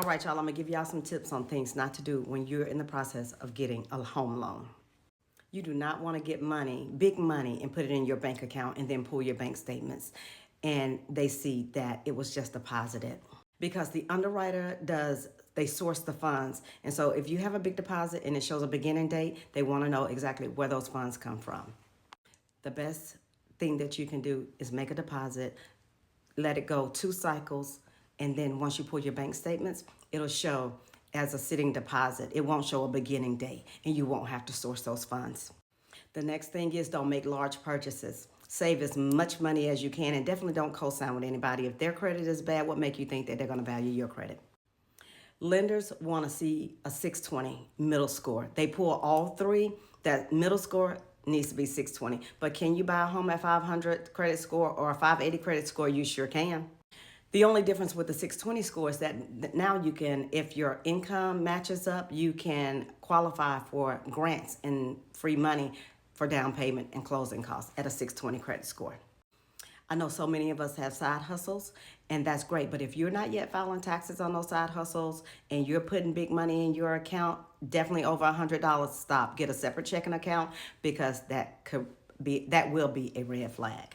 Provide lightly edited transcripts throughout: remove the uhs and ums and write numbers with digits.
All right, y'all, I'm gonna give y'all some tips on things not to do when you're in the process of getting a home loan. You do not want to get money, big money, and put it in your bank account and then pull your bank statements and they see that it was just deposited. Because the underwriter they source the funds. And so if you have a big deposit and it shows a beginning date, they want to know exactly where those funds come from. The best thing that you can do is make a deposit, let it go 2 cycles, and then once you pull your bank statements, it'll show as a sitting deposit. It won't show a beginning date, and you won't have to source those funds. The next thing is don't make large purchases. Save as much money as you can, and definitely don't co-sign with anybody. If their credit is bad, what makes you think that they're going to value your credit? Lenders want to see a 620 middle score. They pull all 3. That middle score needs to be 620. But can you buy a home at 500 credit score or a 580 credit score? You sure can. The only difference with the 620 score is that now you can, if your income matches up, you can qualify for grants and free money for down payment and closing costs at a 620 credit score. I know so many of us have side hustles, and that's great. But if you're not yet filing taxes on those side hustles and you're putting big money in your account, definitely over $100, stop. Get a separate checking account, because that will be a red flag.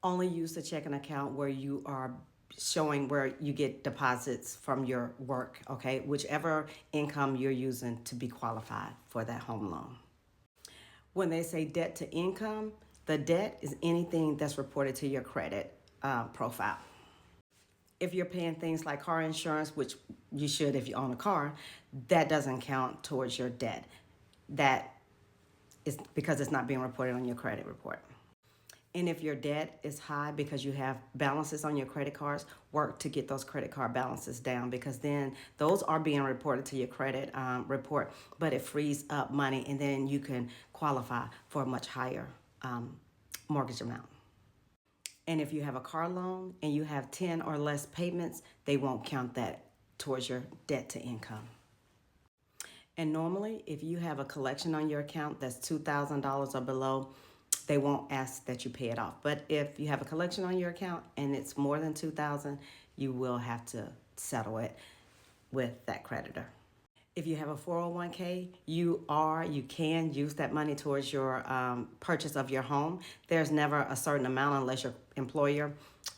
Only use the checking account where you are showing where you get deposits from your work, okay? Whichever income you're using to be qualified for that home loan. When they say debt to income, the debt is anything that's reported to your credit profile. If you're paying things like car insurance, which you should if you own a car, that doesn't count towards your debt. That is because it's not being reported on your credit report. And if your debt is high because you have balances on your credit cards, work to get those credit card balances down, because then those are being reported to your credit report, but it frees up money, and then you can qualify for a much higher mortgage amount. And if you have a car loan and you have 10 or less payments, they won't count that towards your debt to income. And normally, if you have a collection on your account that's $2,000 or below, they won't ask that you pay it off. But if you have a collection on your account and it's more than $2,000, you will have to settle it with that creditor. If you have a 401k, you can use that money towards your purchase of your home. There's never a certain amount unless your employer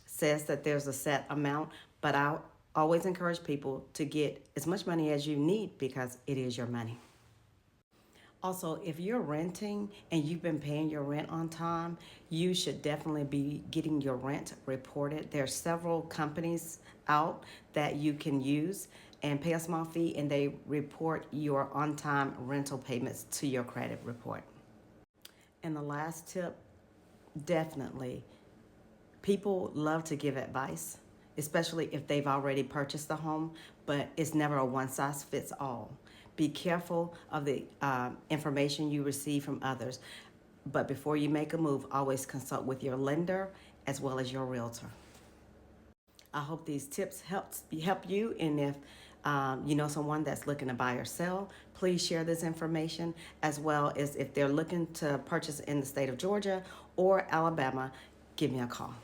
says that there's a set amount. But I always encourage people to get as much money as you need, because it is your money. Also, if you're renting and you've been paying your rent on time, you should definitely be getting your rent reported. There are several companies out that you can use and pay a small fee, and they report your on-time rental payments to your credit report. And the last tip, definitely, people love to give advice, especially if they've already purchased a home, but it's never a one-size-fits-all. Be careful of the information you receive from others. But before you make a move, always consult with your lender as well as your realtor. I hope these tips help you. And if you know someone that's looking to buy or sell, please share this information, as well as if they're looking to purchase in the state of Georgia or Alabama, give me a call.